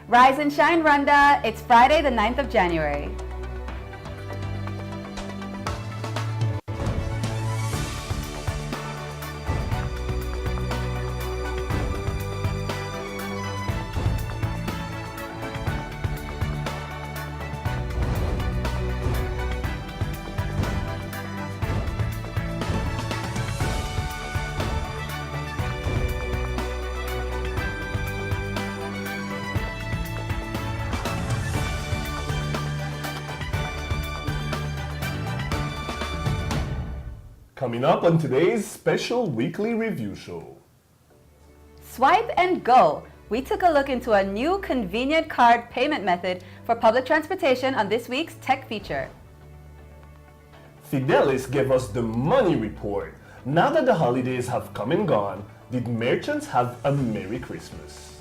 Rise and shine, Rwanda! It's Friday, the 9th of January. Coming up on today's special weekly review show. Swipe and go. We took a look into a new convenient card payment method for public transportation on this week's Tech Feature. Fidelis gave us the money report. Now that the holidays have come and gone, did merchants have a Merry Christmas?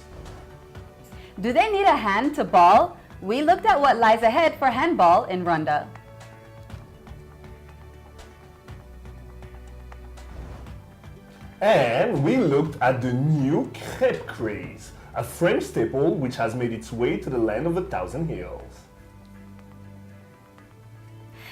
Do they need a hand to ball? We looked at what lies ahead for handball in Rwanda. And we looked at the new crepe craze, a French staple which has made its way to the land of 1,000 hills.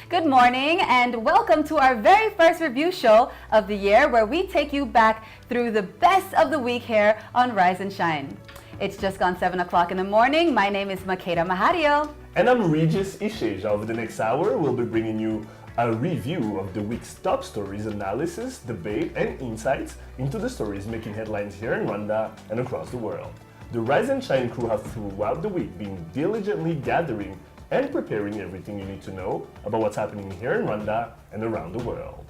Good morning and welcome to our very first review show of the year, where we take you back through the best of the week here on Rise and Shine. It's just gone 7 o'clock in the morning. My name is Makeda Mahario. And I'm Regis Isheja. Over the next hour, we'll be bringing you a review of the week's top stories, analysis, debate, and insights into the stories making headlines here in Rwanda and across the world. The Rise and Shine crew have throughout the week been diligently gathering and preparing everything you need to know about what's happening here in Rwanda and around the world.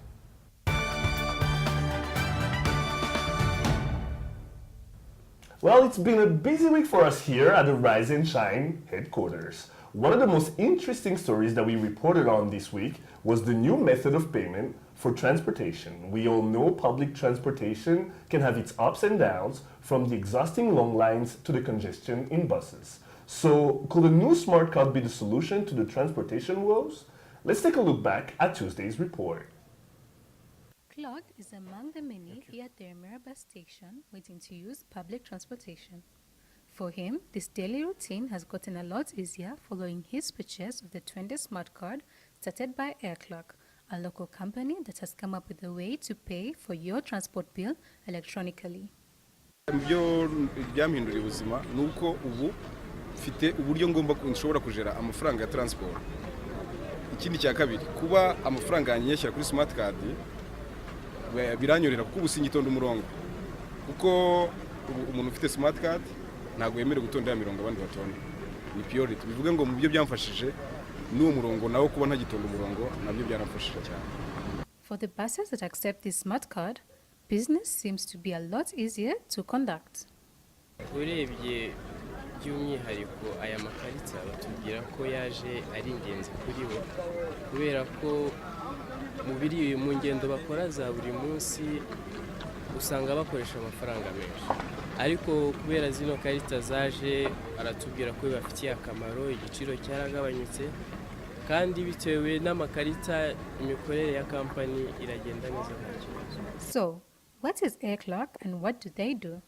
Well, it's been a busy week for us here at the Rise and Shine headquarters. One of the most interesting stories that we reported on this week was the new method of payment for transportation. We all know public transportation can have its ups and downs, from the exhausting long lines to the congestion in buses. So, could a new smart card be the solution to the transportation woes? Let's take a look back at Tuesday's report. Claude is among the many here at the Emiraba station waiting to use public transportation. For him, this daily routine has gotten a lot easier following his purchase of the 20 smart card started by Airclock, a local company that has come up with a way to pay for your transport bill electronically. Ibyo byampinduriye ubuzima nuko ubu mfite uburyo ngomba nshobora kujera amafaranga ya transport. Ikindi cya kabiri, kuba amafaranga yanyeshyira kuri smart card biranyorera kuko ubusingitonda umurongo. Kuko umuntu ufite smart card ntago yemerewe gutondera mirongo abandi batonda. Ni priority. Bivuga ngo mu byo byamfashije n'uwo murongo nawo kuba ntagitonda umurongo nabyo byaramfashije cyane. For the buses that accept this smart card, business seems to be a lot easier to conduct. Urebye by'umwihariko aya makarita batubwira ko yaje ari ingenzi kuri bo, kubera ko mu ngendo bakora za buri munsi usanga bakoresha amafaranga menshi, ariko kubera zino karita zaje aratubwira ko bibafitiye akamaro, igiciro cyaragabanyutse, kandi bitewe n'amakarita imikorere ya kampani iragenda neza nta kibazo. So, what is Airclock and what do they do?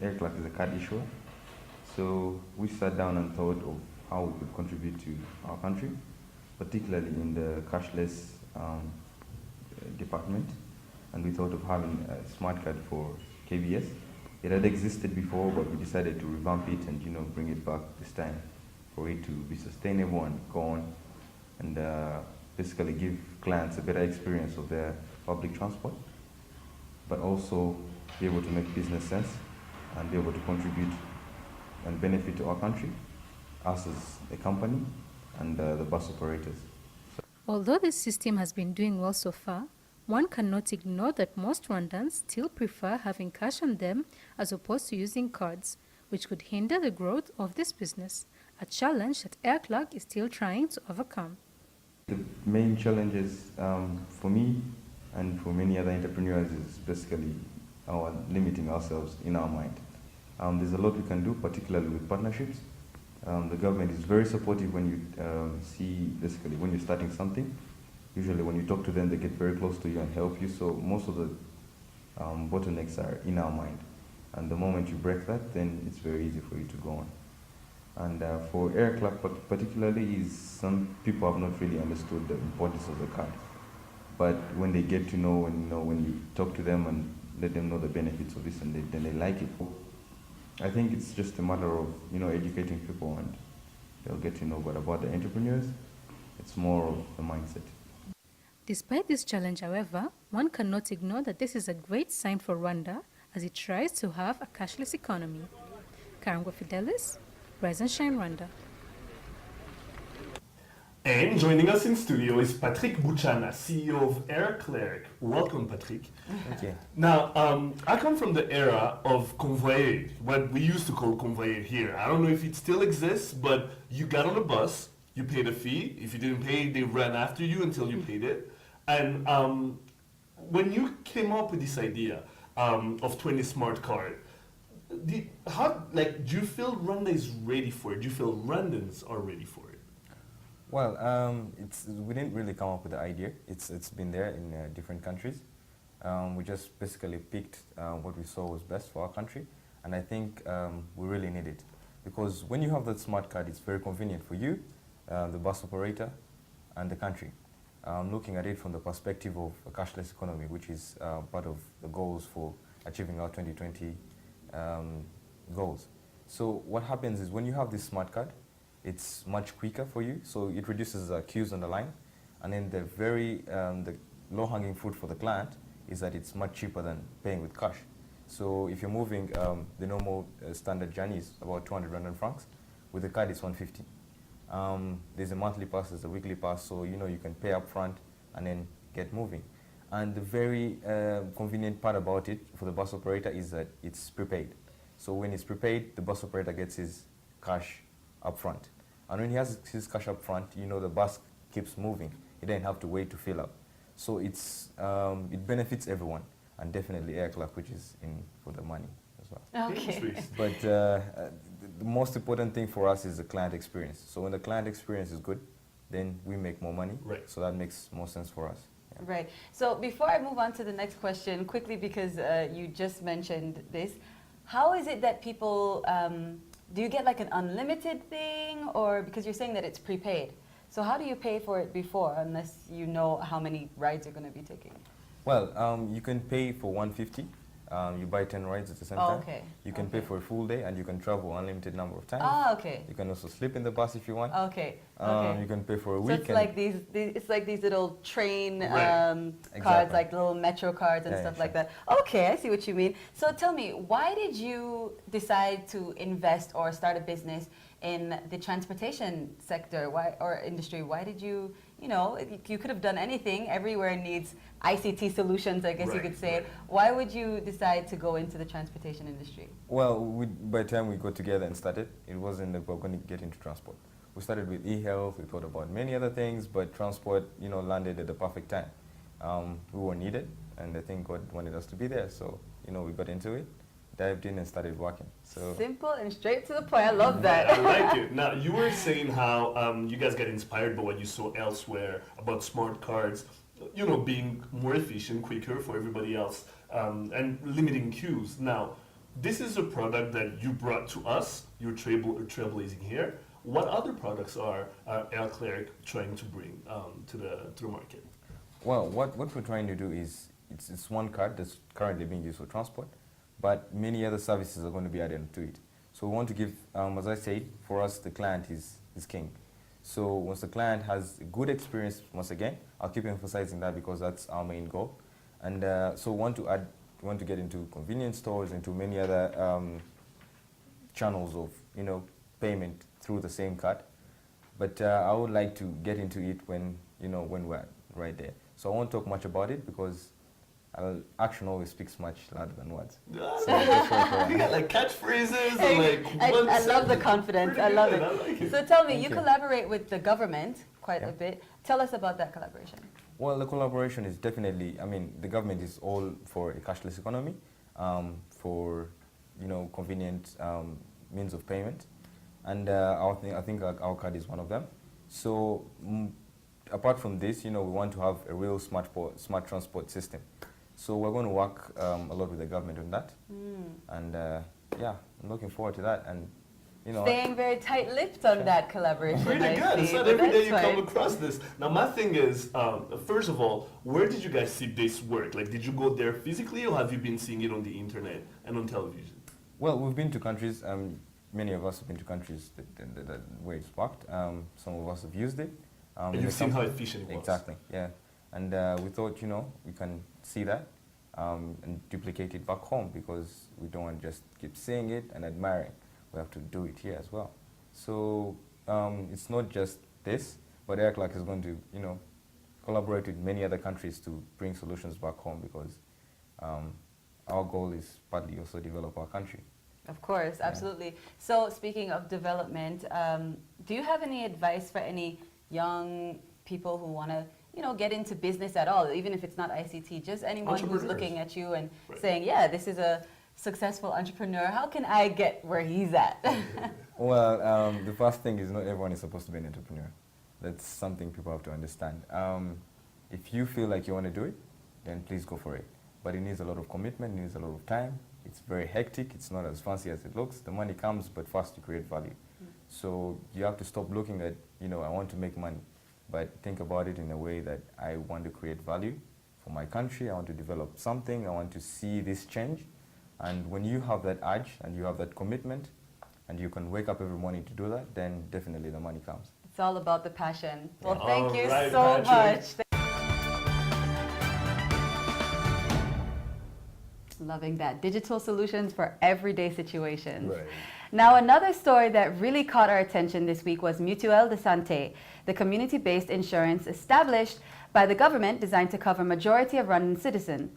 Airclock is a card issuer. So we sat down and thought of how we could contribute to our country, particularly in the cashless department. And we thought of having a smart card for KBS. It had existed before, but we decided to revamp it and bring it back this time for it to be sustainable and go on, and basically give clients a better experience of their public transport, but also be able to make business sense and be able to contribute and benefit to our country, us as a company, and the bus operators. Although this system has been doing well so far, one cannot ignore that most Rwandans still prefer having cash on them as opposed to using cards, which could hinder the growth of this business, a challenge that Airclock is still trying to overcome. The main challenges for me and for many other entrepreneurs is basically our limiting ourselves in our mind. There's a lot we can do, particularly with partnerships. The government is very supportive when you see, basically, when you're starting something. Usually when you talk to them, they get very close to you and help you. So most of the bottlenecks are in our mind. And the moment you break that, then it's very easy for you to go on. And for aircraft particularly, is some people have not really understood the importance of the card. But when they get to know, and when you talk to them and let them know the benefits of this, and then they like it. I think it's just a matter of educating people, and they'll get to know. But about the entrepreneurs, it's more of the mindset. Despite this challenge, however, one cannot ignore that this is a great sign for Rwanda as it tries to have a cashless economy. Karangwa Fidelis, Rise and Shine Rwanda. And joining us in studio is Patrick Buchana, CEO of Air Clerc. Welcome, Patrick. Thank you. Now, I come from the era of convoyer, what we used to call convoyer here. I don't know if it still exists, but you got on a bus, you paid a fee. If you didn't pay, they ran after you until you paid it. And when you came up with this idea of 20 smart card, do you feel Rwanda is ready for it? Do you feel Rwandans are ready for it? Well, we didn't really come up with the idea. It's been there in different countries. We just basically picked what we saw was best for our country, and I think we really need it. Because when you have that smart card, it's very convenient for you, the bus operator, and the country. Looking at it from the perspective of a cashless economy, which is part of the goals for achieving our 2020 goals. So what happens is when you have this smart card, it's much quicker for you, so it reduces queues on the line, and then the low-hanging fruit for the client is that it's much cheaper than paying with cash. So if you're moving the normal standard journey is about 200 Rwandan francs, with the card it's 150. There's a monthly pass, there's a weekly pass, so you can pay up front and then get moving. And the very convenient part about it for the bus operator is that it's prepaid. So when it's prepaid, the bus operator gets his cash up front. And when he has his cash up front, the bus keeps moving. He doesn't have to wait to fill up. So it benefits everyone, and definitely Air Clerc, which is in for the money as well. Okay. But the most important thing for us is the client experience. So when the client experience is good, then we make more money. Right. So that makes more sense for us. Yeah. Right. So before I move on to the next question, quickly, because you just mentioned this, how is it that people, do you get like an unlimited thing, or because you're saying that it's prepaid? So how do you pay for it before, unless you know how many rides you're going to be taking? Well, you can pay for 150. You buy 10 rides at the same time. Okay. You can pay for a full day, and you can travel unlimited number of times. Ah, okay. You can also sleep in the bus if you want. Okay. Okay. You can pay for a So week. it's like it's like these little train Right. cards, Exactly. like little metro cards and Yeah, stuff yeah, like that. Okay, I see what you mean. So tell me, why did you decide to invest or start a business in the transportation sector or industry? Why did you, you could have done anything. Everywhere needs ICT solutions, I guess you Right, could say. right. Why would you decide to go into the transportation industry? Well, by the time we got together and started, it wasn't that we were going to get into transport. We started with e-health, we thought about many other things, but transport, landed at the perfect time. We were needed, and I think God wanted us to be there, so, we got into it, dived in and started working. So Simple and straight to the point. I love that. I like it. Now, you were saying how you guys got inspired by what you saw elsewhere about smart cards, being more efficient, quicker for everybody else, and limiting queues. Now, this is a product that you brought to us. You're trailblazing here. What other products are Air Clerc trying to bring to the market? well, what we're trying to do is, it's one card that's currently being used for transport, but many other services are going to be added to it. So we want to give, as I said, for us, the client is king. So once the client has a good experience, once again, I'll keep emphasizing that because that's our main goal. And so we want to get into convenience stores, into many other channels of, payment through the same card. But I would like to get into it when we're right there. So I won't talk much about it because action always speaks much louder than words. So that's what You got like catchphrases and like I one love the sentence. confidence. Pretty I love good. it. I like it. So tell me, Thank you you. collaborate with the government quite Yeah. a bit. Tell us about that collaboration. Well, the collaboration is definitely, the government is all for a cashless economy, for, convenient means of payment. And I think our card is one of them. So apart from this, we want to have a real smart transport system. So we're going to work a lot with the government on that. And yeah, I'm looking forward to that. And you know. Staying very tight-lipped on that collaboration. Pretty I good. see, It's not but every day that's you come fine. across this. Now, my thing is, first of all, where did you guys see this work? Like, did you go there physically, or have you been seeing it on the internet and on television? Well, we've been to countries, many of us have been to countries where it's worked. Some of us have used it. And you've seen how efficient it was. Exactly, yeah. And we thought, you know, we can see that and duplicate it back home, because we don't want to just keep seeing it and admiring. We have to do it here as well. So it's not just this, but Air Clark is going to, you know, collaborate with many other countries to bring solutions back home, because our goal is partly also develop our country. Of course, absolutely. So speaking of development, do you have any advice for any young people who want to, you know, get into business at all, even if it's not ICT, just anyone who's looking at you and saying, yeah, this is a successful entrepreneur, how can I get where he's at? Well, the first thing is not everyone is supposed to be an entrepreneur. That's something people have to understand. If you feel like you want to do it, then please go for it. But it needs a lot of commitment, it needs a lot of time. It's very hectic, it's not as fancy as it looks. The money comes, but first you create value. So you have to stop looking at, you know, I want to make money, but think about it in a way that I want to create value for my country, I want to develop something, I want to see this change. And when you have that urge and you have that commitment and you can wake up every morning to do that, then definitely the money comes. It's all about the passion. Well, thank you Alright, so Patrick. much. Loving that. Digital solutions for everyday situations. Right. Now, another story that really caught our attention this week was Mutuelle de Santé, the community-based insurance established by the government designed to cover majority of Rwandan citizens.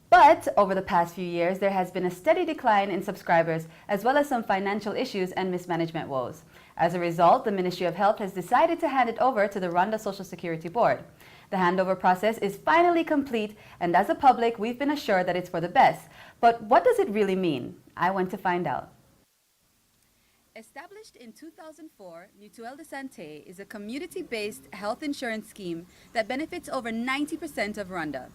But over the past few years, there has been a steady decline in subscribers, as well as some financial issues and mismanagement woes. As a result, the Ministry of Health has decided to hand it over to the Rwanda Social Security Board. The handover process is finally complete, and as a public, we've been assured that it's for the best. But what does it really mean? I went to find out. Established in 2004, Mutuelle de Santé is a community-based health insurance scheme that benefits over 90% of Rwanda.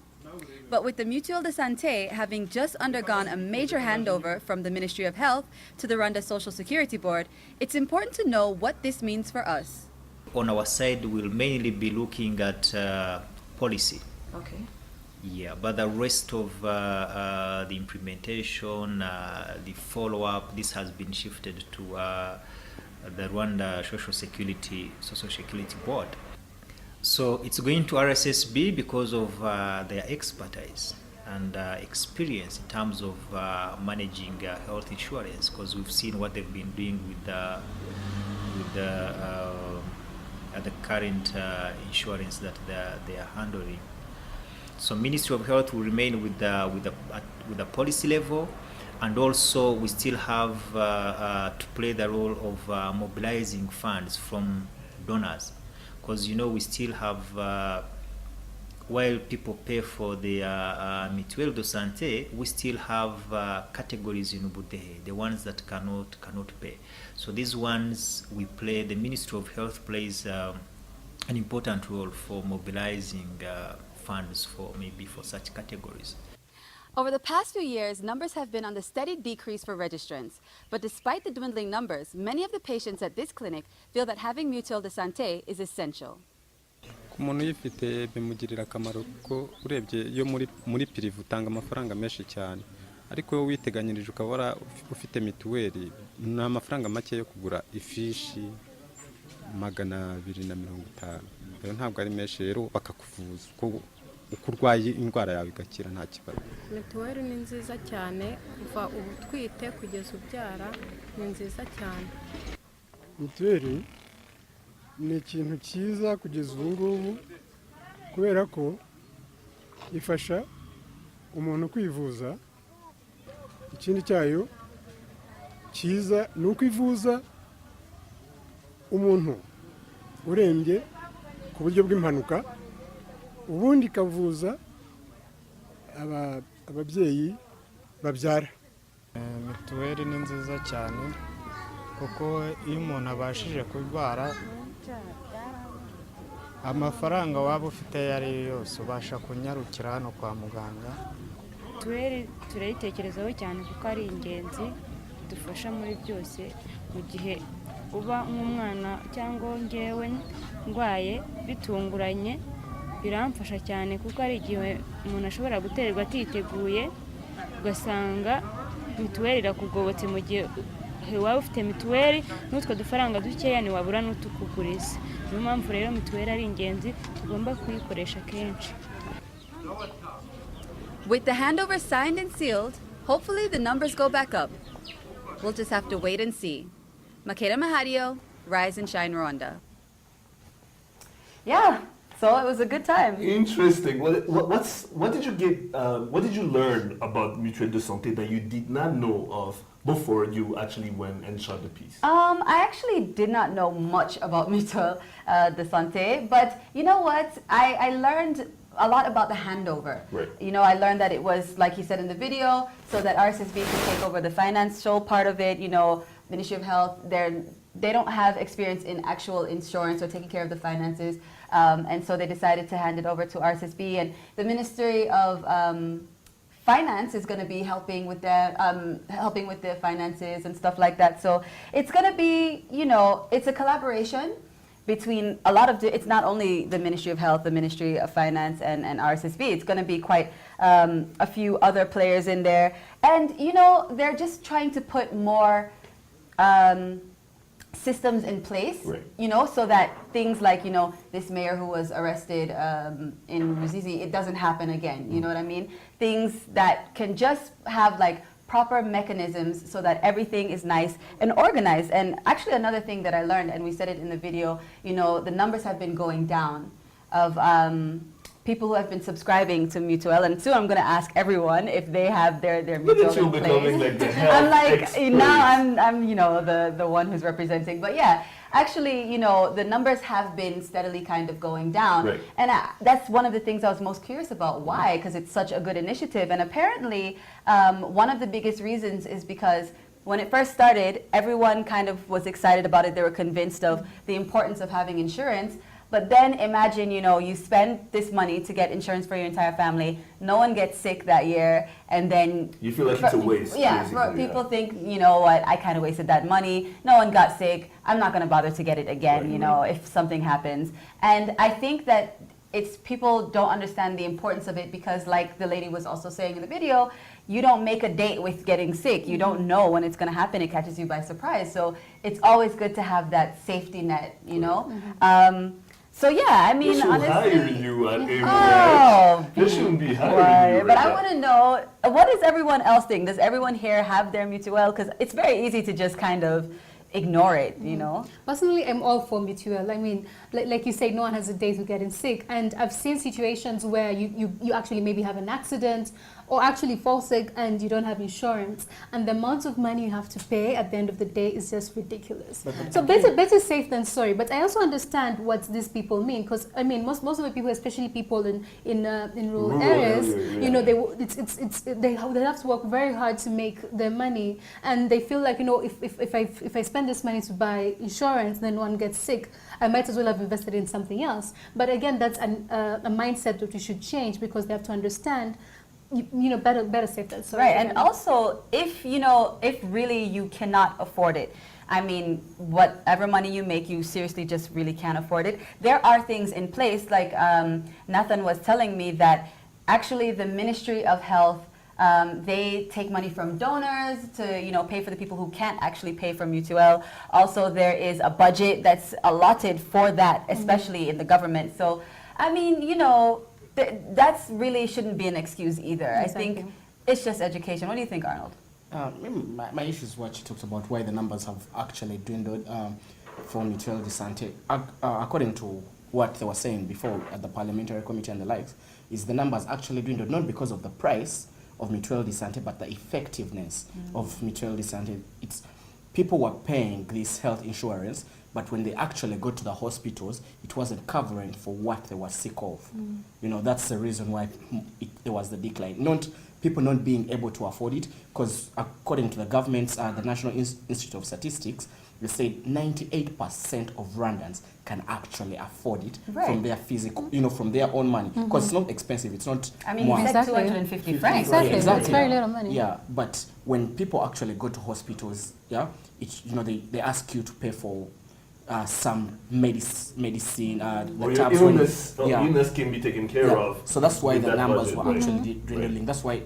But with the Mutuelle de Santé having just undergone a major handover from the Ministry of Health to the Rwanda Social Security Board, it's important to know what this means for us. On our side, we'll mainly be looking at policy. Okay. Yeah, but the rest of the implementation, the follow-up, this has been shifted to the Rwanda Social Security Board. So it's going to RSSB because of their expertise and experience in terms of managing health insurance, because we've seen what they've been doing with the current insurance that they are handling. So Ministry of Health will remain with the policy level, and also we still have to play the role of mobilizing funds from donors, because, you know, we still have while people pay for the Mutuelle de Santé, we still have categories in Ubudehe, the ones that cannot pay. So these ones we play, the Ministry of Health plays an important role for mobilizing funds for such categories. Over the past few years, numbers have been on the steady decrease for registrants. But despite the dwindling numbers, many of the patients at this clinic feel that having Mutuelle de Santé is essential. ku muntu uyifite bimugirira akamaro kuko urebye iyo muri pirive utanga amafaranga menshi cyane, ariko wowe witeganyirije ukaba ufite mituweli ni amafaranga make yo kugura ifishi 250. Rero ntabwo ari menshi, rero bakakuvuza uko urwaye indwara yawe igakira nta kibazo. Mituweli ni nziza cyane, kuva ubutwite kugeza ubyara ni nziza cyane. Mituweli ni ikintu cyiza kugeza ubu ngubu, kubera ko ifasha umuntu kwivuza. Ikindi cyayo cyiza ni uko ivuza umuntu urembye ku buryo bw'impanuka, ubundi ikavuza ababyeyi babyara. Mituweli ni nziza cyane kuko iyo umuntu abashije kurwara, amafaranga waba ufite ayo ari yo yose ubasha kunyarukira hano kwa muganga. Mituweli turayitekerezaho cyane kuko ari ingenzi idufasha muri byose mu gihe uba nk'umwana cyangwa ngewe ndwaye bitunguranye biramfasha cyane kuko ari igihe umuntu ashobora guterwa atiteguye ugasanga mituweli irakugobotse mu gihe waba ufite mituweli n'utwo dufaranga dukeya ntiwabura n'utukuguriza. Niyo mpamvu rero mituweli ari ingenzi tugomba kuyikoresha kenshi. With the handover signed and sealed, hopefully the numbers go back up. We'll just have to wait and see. Makeda Mahadio, Rise and Shine Rwanda. Yeah, so it was a good time. Interesting. What did you get? What did you learn about Mutuelle de Santé that you did not know of before you actually went and shot the piece? I actually did not know much about Mutuelle de Santé, but you know what? I learned a lot about the handover. Right. You know, I learned that it was, like you said in the video, so that RSSB could take over the financial part of it. You know, Ministry of Health, they don't have experience in actual insurance or taking care of the finances, and so they decided to hand it over to RSSB, and the Ministry of Finance is going to be helping with the finances and stuff like that. So it's going to be, you know, it's a collaboration between a lot of, it's not only the Ministry of Health, the Ministry of Finance, and RSSB. It's going to be quite a few other players in there. And, you know, they're just trying to put more systems in place, right, you know, so that things like, you know, this mayor who was arrested in Ruzizi, it doesn't happen again, you know what I mean? Things that can just have like proper mechanisms so that everything is nice and organized. And actually another thing that I learned, and we said it in the video, you know, the numbers have been going down of people who have been subscribing to Mutuelle, and soon I'm going to ask everyone if they have their Mutuelle in place. Like the health I'm like, expert. now I'm you know, the one who's representing. But yeah, actually, you know, the numbers have been steadily kind of going down. Right. And that's one of the things I was most curious about. Why? Because it's such a good initiative. And apparently, one of the biggest reasons is because when it first started, everyone kind of was excited about it. They were convinced of the importance of having insurance. But then imagine, you know, you spend this money to get insurance for your entire family. No one gets sick that year, and then you feel like it's a waste. Yeah, people think, you know what, I kind of wasted that money. No one got sick. I'm not going to bother to get it again, Right. you know, if something happens. And I think that it's people don't understand the importance of it because, like the lady was also saying in the video, you don't make a date with getting sick. You don't know when it's going to happen. It catches you by surprise. So it's always good to have that safety net, you know. So yeah, I mean, They should honestly, hire you at AIM, oh, right? They shouldn't be hiring you. but right I now. want to know, what does everyone else think? Does everyone here have their Mutuelle? Because it's very easy to just kind of ignore it, you know. Personally, I'm all for Mutuelle. I mean, like you say, no one has a day to getting sick. And I've seen situations where you actually maybe have an accident or actually fall sick and you don't have insurance. And the amount of money you have to pay at the end of the day is just ridiculous. So better safe than sorry. But I also understand what these people mean. Because, I mean, most of the people, especially people in rural areas, you know, they have to work very hard to make their money. And they feel like, you know, if I spend this money to buy insurance, then one gets sick, I might as well have invested in something else. But again, that's a mindset that we should change because they have to understand, you know, better safe than sorry. Right, and also, if really you cannot afford it, I mean, whatever money you make, you seriously just really can't afford it. There are things in place, like Nathan was telling me that actually the Ministry of Health, they take money from donors to, you know, pay for the people who can't actually pay for Mutuelle. Also, there is a budget that's allotted for that, especially in the government. So, I mean, you know, that's really shouldn't be an excuse either. Exactly. I think it's just education. What do you think, Arnold? My issue is what she talked about, why the numbers have actually dwindled for Mutuelle de Santé. According to what they were saying before at the parliamentary committee and the likes, is the numbers actually dwindled not because of the price of Mutuelle de Santé, but the effectiveness of Mutuelle de Santé. It's people were paying this health insurance, but when they actually go to the hospitals, it wasn't covering for what they were sick of. You know, that's the reason why there was the decline. Not people not being able to afford it, because according to the government's, the National Institute of Statistics, they say 98% of Rwandans can actually afford it Right. from their physical, from their own money. Because it's not expensive. It's not. I mean, you said 250 francs. Exactly. Exactly. That's very little money. Yeah, but when people actually go to hospitals, they ask you to pay for some medicine, Or the your tabs illness can be taken care of. So that's why with the that numbers budget, were right? actually dwindling. That's why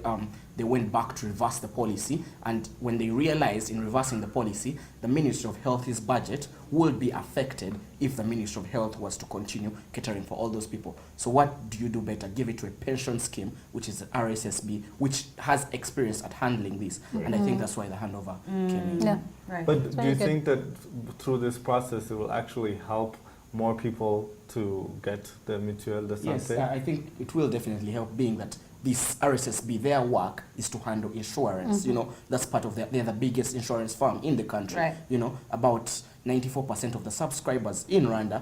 they went back to reverse the policy. And when they realized in reversing the policy, the Ministry of Health's budget will be affected if the Ministry of Health was to continue catering for all those people. So what do you do better? Give it to a pension scheme, which is the RSSB, which has experience at handling this. And I think that's why the handover came in. Yeah. Right. But do you good. think that through this process it will actually help more people to get the Mutuelle de Yes, Santé? I think it will definitely help, being that this RSSB, their work is to handle insurance. That's part of they're the biggest insurance firm in the country. Right. About 94% of the subscribers in Rwanda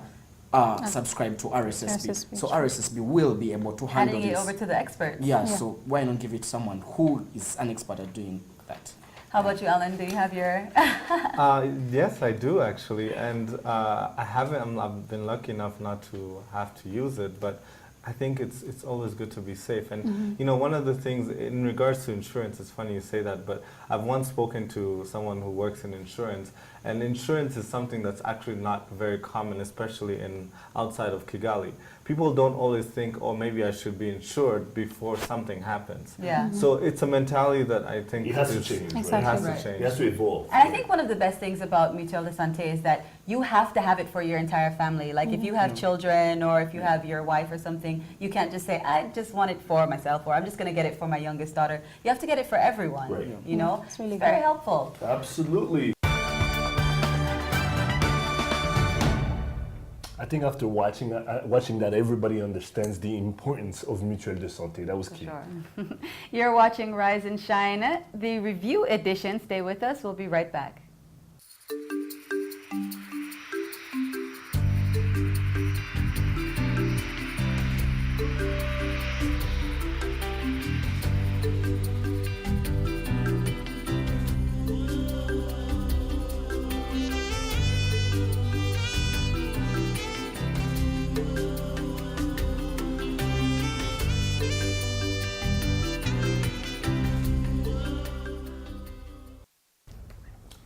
subscribe to RSSB. So RSSB will be able to handle Handing it this. over to the experts. Yeah, so why not give it to someone who is an expert at doing that? How about you, Alan? Do you have your... Yes, I do actually, and I've been lucky enough not to have to use it, but I think it's always good to be safe. And one of the things in regards to insurance, it's funny you say that, but I've once spoken to someone who works in insurance, and insurance is something that's actually not very common, especially outside of Kigali. People don't always think, oh, maybe I should be insured before something happens. Yeah. So it's a mentality that I think It has to change. Exactly. It has Right. to change. It has to evolve. And I think one of the best things about Mutuelle de Santé is that you have to have it for your entire family. Like if you have children or if you have your wife or something, you can't just say, I just want it for myself, or I'm just going to get it for my youngest daughter. You have to get it for everyone. Right. It's really very good. helpful. Absolutely. I think after watching that, everybody understands the importance of Mutuelle de Santé. That was key. Sure. You're watching Rise and Shine, the review edition. Stay with us. We'll be right back.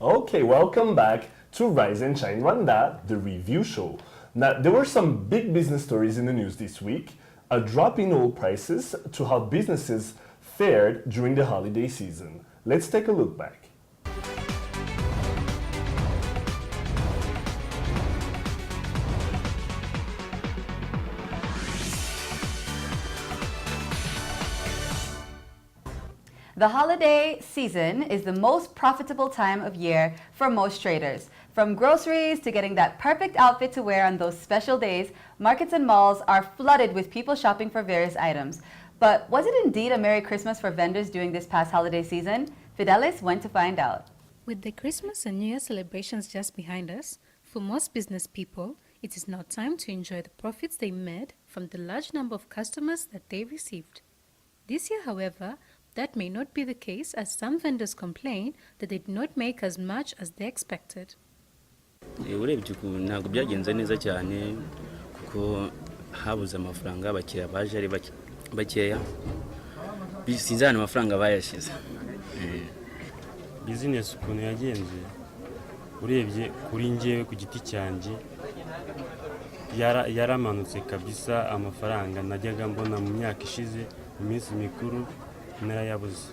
Okay, welcome back to Rise and Shine Rwanda, the review show. Now, there were some big business stories in the news this week. A drop in oil prices to how businesses fared during the holiday season. Let's take a look back. The holiday season is the most profitable time of year for most traders. From groceries to getting that perfect outfit to wear on those special days, markets and malls are flooded with people shopping for various items. But was it indeed a Merry Christmas for vendors during this past holiday season? Fidelis went to find out. With the Christmas and New Year celebrations just behind us, for most business people, it is now time to enjoy the profits they made from the large number of customers that they received. This year, however, that may not be the case, as some vendors complain that they did not make as much as they expected. urebye ntabwo byagenze neza cyane kuko habuze amafaranga abakiriya baje ari bakeya sinzi ahantu amafaranga bayashyize. Business ukuntu yagenze urebye kuri njyewe ku giti cyanjye yaramanutse kabisa, amafaranga najyaga mbona mu myaka ishize mu minsi mikuru narayabuze.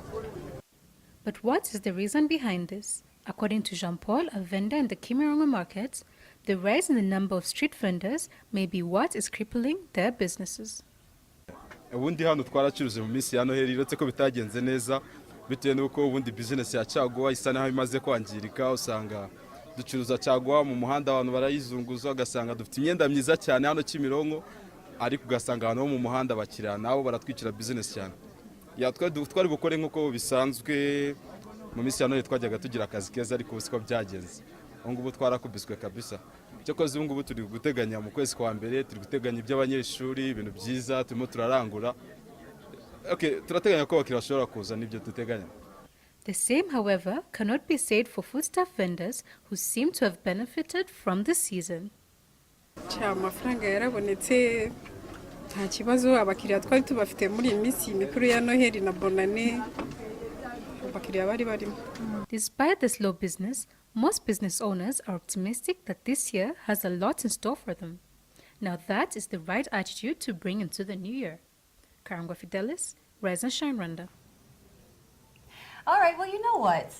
But what is the reason behind this? According to Jean-Paul, a vendor in the Kimirongo market, the rise in the number of street vendors may be what is crippling their businesses. Ubundi hano twaracuruze mu minsi ya Noheli, uretse ko bitagenze neza bitewe n'uko ubundi business ya caguwa isa naho imaze kwangirika. Usanga ducuruza caguwa mu muhanda, abantu barayizunguza, ugasanga dufite imyenda myiza cyane hano Kimirongo, ariko ugasanga abantu mu muhanda bakira nabo baratwikira business cyane. Twari gukora nk'uko bisanzwe mu minsi ya Noheli, twajyaga tugira akazi keza, ariko ubu siko byagenze. Ngubu twarakubiswe kabisa. Cyakoze ngubu turi guteganya mu kwezi kwa mbere, turi guteganya iby'abanyeshuri, ibintu byiza turimo turarangura. Okay, turateganya ko bakira bashobora kuza, nibyo duteganya. The same, however, cannot be said for foodstuff vendors who seem to have benefited from the season. amafaranga yarabonetse nta kibazo abakiriya twari tubafite muri iyi minsi mikuru ya Noheli na Bonane abakiriya bari barimo. Despite the slow business, most business owners are optimistic that this year has a lot in store for them. Now that is the right attitude to bring into the new year. Karangwa Fidelis, Rise and Shine Rwanda. All right, well, you know what,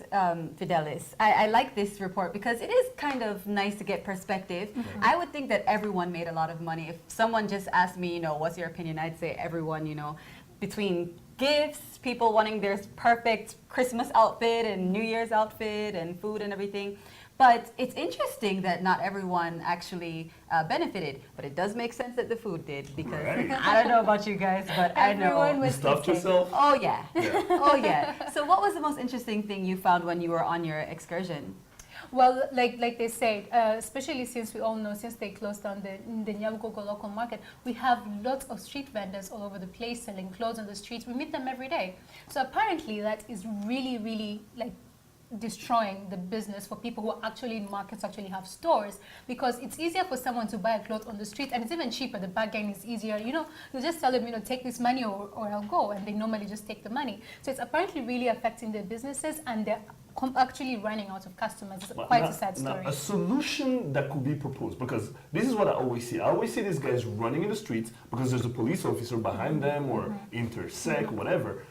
Fidelis, I like this report because it is kind of nice to get perspective. I would think that everyone made a lot of money. If someone just asked me, you know, what's your opinion, I'd say everyone, you know, between gifts, people wanting their perfect Christmas outfit and New Year's outfit and food and everything. But it's interesting that not everyone actually benefited. But it does make sense that the food did because I don't know about you guys, but I know. You stuffed yourself? Oh, yeah. Oh, yeah. So what was the most interesting thing you found when you were on your excursion? Well, like they said, especially since we all know, since they closed down the Nyabugogo local market, we have lots of street vendors all over the place selling clothes on the streets. We meet them every day. So apparently that is really, really like destroying the business for people who are actually in markets, actually have stores, because it's easier for someone to buy a cloth on the street and it's even cheaper. The bargain is easier. You know, you just tell them, you know, take this money or I'll go, and they normally just take the money. So it's apparently really affecting their businesses and they're actually running out of customers. It's quite a sad story. Now, a solution that could be proposed, because this is what I always see. I always see these guys running in the streets because there's a police officer behind them or intersect, whatever.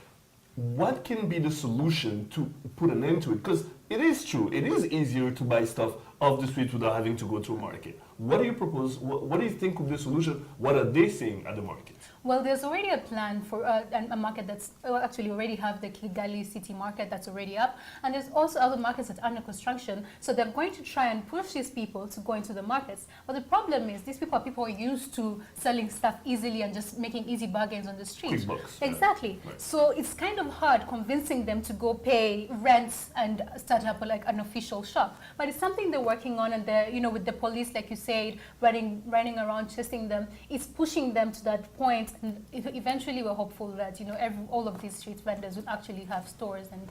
What can be the solution to put an end to it? Because it is true, it is easier to buy stuff off the street without having to go to a market. What do you propose? What do you think would be the solution? What are they saying at the market? Well, there's already a plan for a market that's actually already have the Kigali city market that's already up. And there's also other markets that are under construction. So they're going to try and push these people to go into the markets. But the problem is these people are used to selling stuff easily and just making easy bargains on the street. Quick bucks. Exactly. Right. So it's kind of hard convincing them to go pay rents and start up like an official shop. But it's something they're working on, and they're, you know, with the police, like you said, running around chasing them, it's pushing them to that point. And eventually we're hopeful that, you know, all of these street vendors will actually have stores and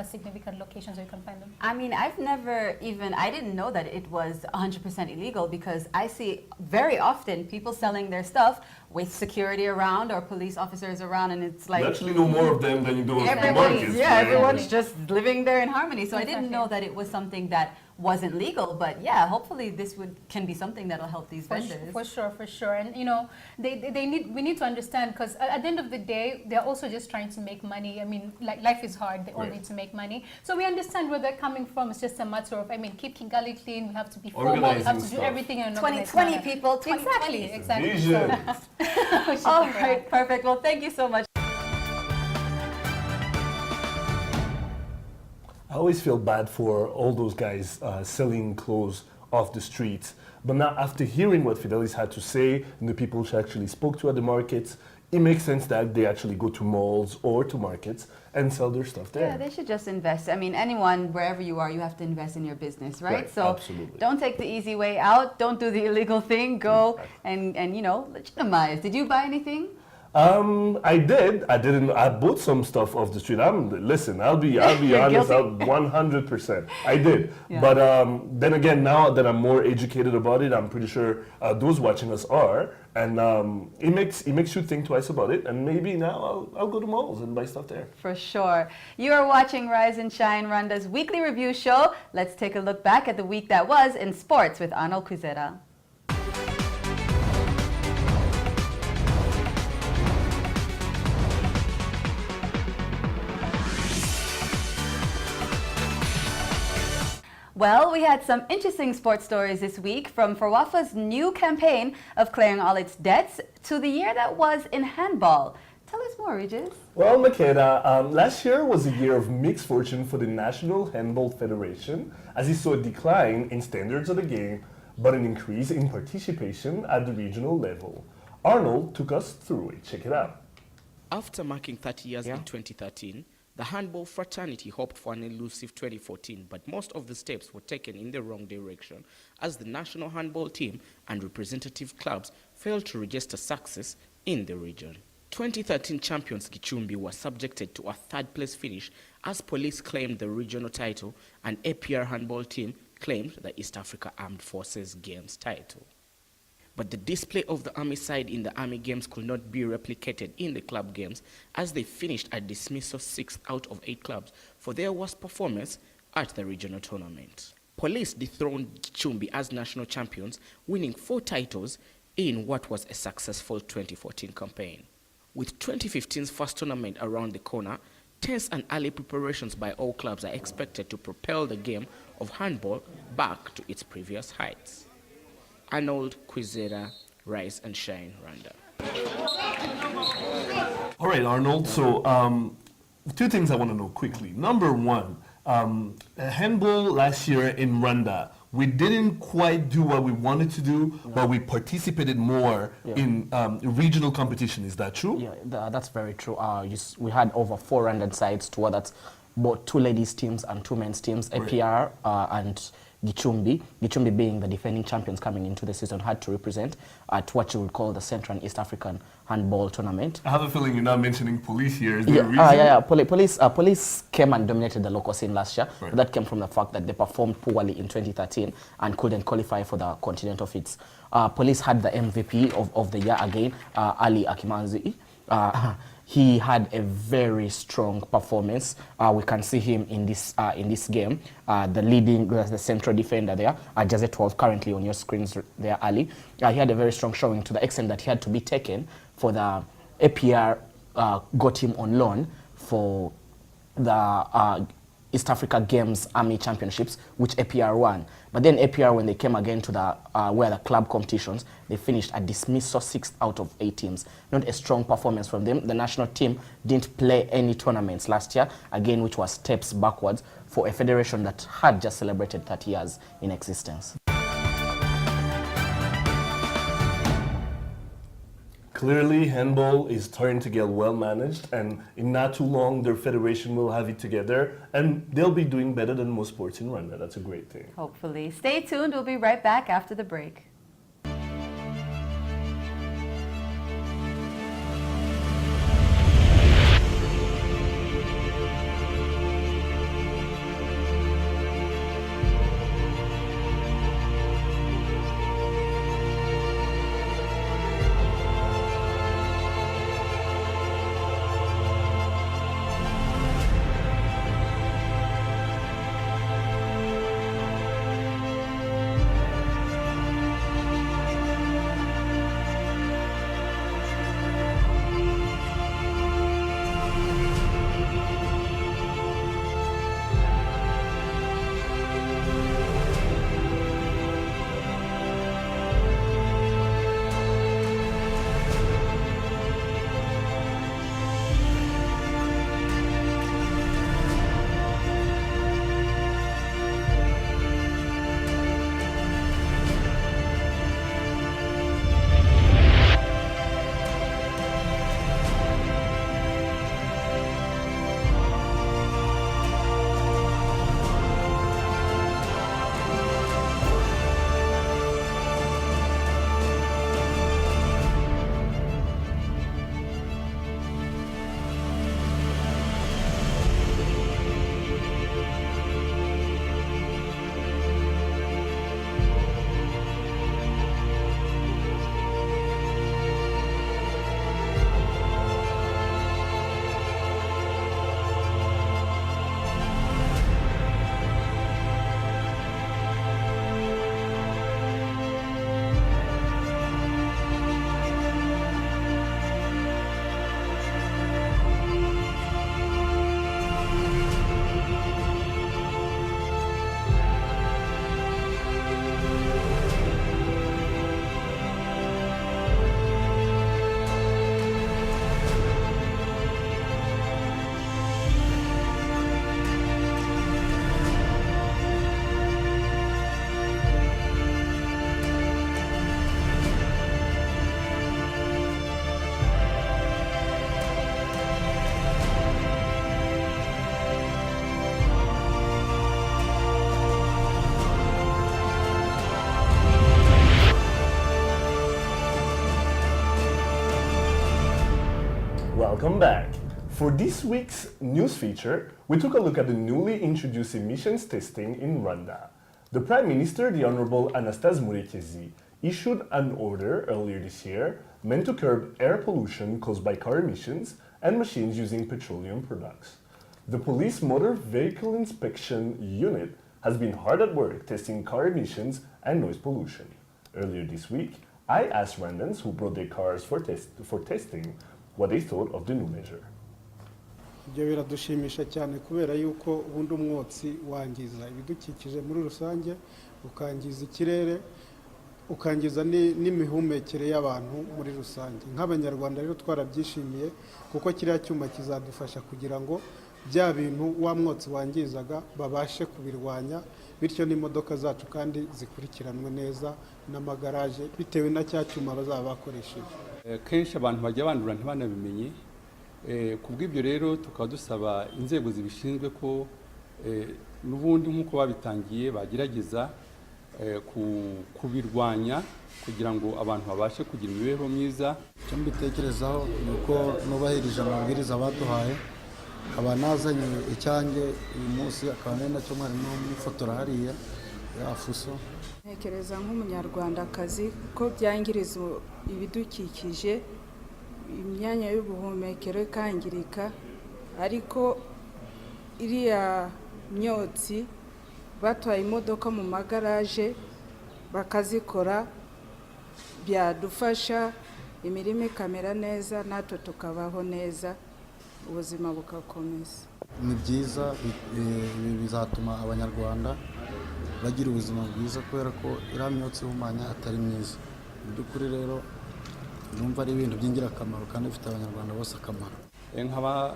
significant locations where you can find them. I mean, I didn't know that it was 100% illegal, because I see very often people selling their stuff with security around or police officers around, and it's like... You actually know more of them than you do of the markets. Yeah, everyone's just living there in harmony. So I didn't know that it was something that wasn't legal, but yeah, hopefully this can be something that'll help these vendors. For sure. And you know, we need to understand, because at the end of the day, they're also just trying to make money. I mean, like, life is hard, they all need to make money. So we understand where they're coming from. It's just a matter of, I mean, keep Kigali clean, we have to be formal, we have to do everything in an organized 2020 manner. people, 2020. Exactly. Vision. All right, perfect. Well, thank you so much. I always feel bad for all those guys selling clothes off the streets. But now, after hearing what Fidelis had to say and the people she actually spoke to at the markets, it makes sense that they actually go to malls or to markets and sell their stuff there. Yeah, they should just invest. I mean, anyone, wherever you are, you have to invest in your business, right? So absolutely. Don't take the easy way out. Don't do the illegal thing. Go and you know, legitimize. Did you buy anything? I did. I bought some stuff off the street. Listen, I'll be honest, 100%. I did. Yeah. But then again, now that I'm more educated about it, I'm pretty sure those watching us are, and it makes you think twice about it. And maybe now I'll go to malls and buy stuff there. For sure. You are watching Rise and Shine, Rwanda's weekly review show. Let's take a look back at the week that was in sports with Arnold Kwizera. Well, we had some interesting sports stories this week, from Ferwafa's new campaign of clearing all its debts to the year that was in handball. Tell us more, Regis. Well, Makeda, last year was a year of mixed fortune for the National Handball Federation, as it saw a decline in standards of the game, but an increase in participation at the regional level. Arnold took us through it. Check it out. After marking 30 years in 2013, the handball fraternity hoped for an elusive 2014, but most of the steps were taken in the wrong direction, as the national handball team and representative clubs failed to register success in the region. 2013 champions Gichumbi were subjected to a third-place finish as police claimed the regional title and APR handball team claimed the East Africa Armed Forces Games title. But the display of the Army side in the Army Games could not be replicated in the club games as they finished at dismissal 6 out of 8 clubs for their worst performance at the regional tournament. Police dethroned Gichumbi as national champions, winning 4 titles in what was a successful 2014 campaign. With 2015's first tournament around the corner, tense and early preparations by all clubs are expected to propel the game of handball back to its previous heights. Arnold Kwizera, Rise and Shine, Rwanda. All right, Arnold. So 2 things I want to know quickly. Number 1, handball last year in Rwanda, we didn't quite do what we wanted to do, but we participated more in regional competition. Is that true? Yeah, that's very true. We had over 400 sides to that's both 2 ladies teams and 2 men's teams, APR and Gichumbi being the defending champions coming into the season, had to represent at what you would call the Central and East African Handball Tournament. I have a feeling you're not mentioning police here. Is there a reason? Police came and dominated the local scene last year. Right. That came from the fact that they performed poorly in 2013 and couldn't qualify for the continental feats. Police had the MVP of the year again, Ali Akimanzi. He had a very strong performance. We can see him in this game. The central defender there, Jazet 12, currently on your screens there, Ali. He had a very strong showing to the extent that he had to be taken for the APR, got him on loan for the East Africa Games Army Championships, which APR won. But then APR, when they came again to the where the club competitions, they finished a dismissal 6 out of 8 teams. Not a strong performance from them. The national team didn't play any tournaments last year, again, which was steps backwards for a federation that had just celebrated 30 years in existence. Clearly, handball is starting to get well managed, and in not too long, their federation will have it together, and they'll be doing better than most sports in Rwanda. That's a great thing. Hopefully. Stay tuned. We'll be right back after the break. Welcome back. For this week's news feature, we took a look at the newly introduced emissions testing in Rwanda. The Prime Minister, the Honorable Anastase Murekezi, issued an order earlier this year meant to curb air pollution caused by car emissions and machines using petroleum products. The Police Motor Vehicle Inspection Unit has been hard at work testing car emissions and noise pollution. Earlier this week, I asked Rwandans who brought their cars for testing what they thought of the new measure. ibyo biradushimisha cyane kubera yuko ubundi umwotsi wangiza ibidukikije muri rusange, ukangiza ikirere, ukangiza n'imihumekere y'abantu muri rusange. Nk'abanyarwanda rero twarabyishimiye kuko kiriya cyuma kizadufasha kugira ngo bya bintu wa mwotsi wangizaga babashe kubirwanya, bityo n'imodoka zacu kandi zikurikiranwe neza n'amagaraje bitewe na cya cyuma bazaba bakoresheje. Kenshi abantu bajya bandura ntibanabimenye, kubw'ibyo rero tukaba dusaba inzego zibishinzwe ko n'ubundi nk'uko babitangiye bagerageza kubirwanya kugira ngo abantu babashe kugira imibereho myiza. Icyo mbitekerezaho ni uko nubahirije amabwiriza baduhaye, aba nazanye icyanjye uyu munsi akaba ari nacyo mwarimu mwifotora hariya ya fuso. Ntekereza nk'umunyarwandakazi ko byangiriza ibidukikije, imyanya y'ubuhumekero ikangirika, ariko iriya myotsi batwaye imodoka mu magaraje bakazikora byadufasha, imirimo ikamera neza, natwe tukabaho neza, ubuzima bugakomeza. Ni byiza, bizatuma abanyarwanda bagira ubuzima bwiza kubera ko iriya myotsi ihumanya atari myiza. Mu by'ukuri rero numva ari ibintu by'ingirakamaro kandi bifite abanyarwanda bose akamaro. Nkaba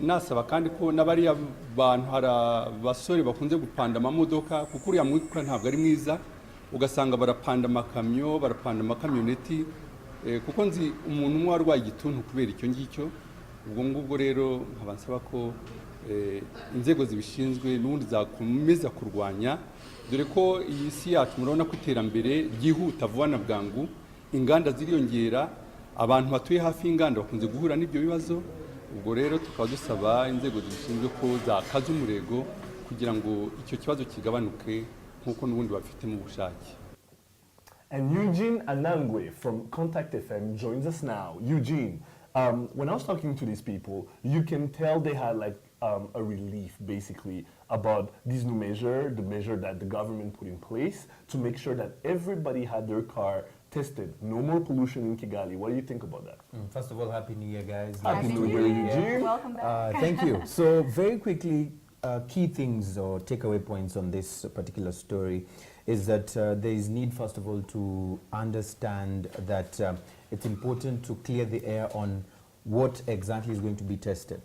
nasaba kandi ko n'abariya bantu hari abasore bakunze gupanda amamodoka, kuko uriya mwuka ntabwo ari mwiza, ugasanga barapanda amakamyo, barapanda amakamyoneti, kuko nzi umuntu umwe warwaye igituntu kubera icyo ngicyo. Ubwo ngubwo rero nkaba nsaba ko inzego zibishinzwe n'ubundi zakomeza kurwanya, dore ko iyi si yacu murabona ko iterambere ryihuta vuba na bwangu, inganda ziriyongera, abantu batuye hafi y'inganda bakunze guhura n'ibyo bibazo. Ubwo rero tukaba dusaba inzego zibishinzwe ko zakaza umurego kugira ngo icyo kibazo kigabanuke nk'uko n'ubundi bafitemo ubushake. And Eugene Anangwe from Contact FM joins us now. Eugene, when I was talking to these people, you can tell they had like a relief basically about this new measure, the measure that the government put in place to make sure that everybody had their car tested. No more pollution in Kigali. What do you think about that? First of all, Happy New Year, guys. Happy New Year, Eugene. Welcome back. Thank you. So very quickly, key things or takeaway points on this particular story is that there is need, first of all, to understand that it's important to clear the air on what exactly is going to be tested.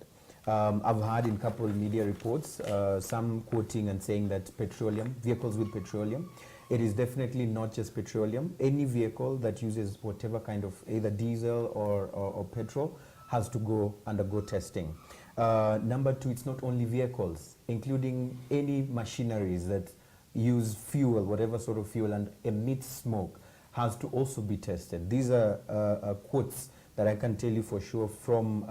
I've heard in a couple of media reports, some quoting and saying that petroleum, vehicles with petroleum, it is definitely not just petroleum. Any vehicle that uses whatever kind of either diesel or petrol has to undergo testing. Number two, it's not only vehicles, including any machineries that use fuel, whatever sort of fuel, and emit smoke, has to also be tested. These are quotes that I can tell you for sure from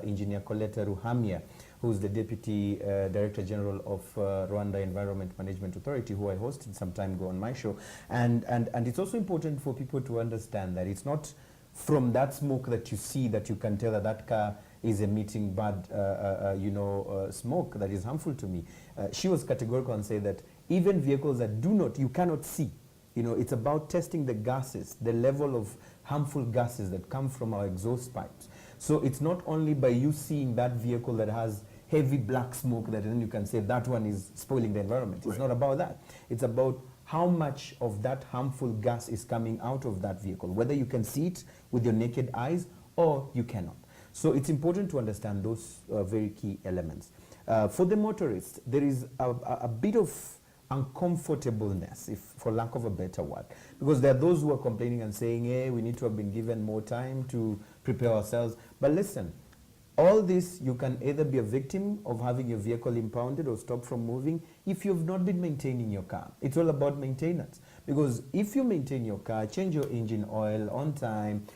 Engineer Coletta Ruhamia, who's the Deputy Director General of Rwanda Environment Management Authority, who I hosted some time ago on my show. And it's also important for people to understand that it's not from that smoke that you see that you can tell that that car is emitting bad, smoke that is harmful to me. She was categorical and said that even vehicles that you cannot see, it's about testing the gases, the level of harmful gases that come from our exhaust pipes. So it's not only by you seeing that vehicle that has heavy black smoke that then you can say that one is spoiling the environment. It's not about that. It's about how much of that harmful gas is coming out of that vehicle, whether you can see it with your naked eyes or you cannot. So it's important to understand those very key elements. For the motorists, there is a bit of uncomfortableness, if for lack of a better word, because there are those who are complaining and saying, hey, we need to have been given more time to prepare ourselves. But listen, All this, you can either be a victim of having your vehicle impounded or stopped from moving if you've not been maintaining your car. It's all about maintenance. Because if you maintain your car, change your engine oil on time,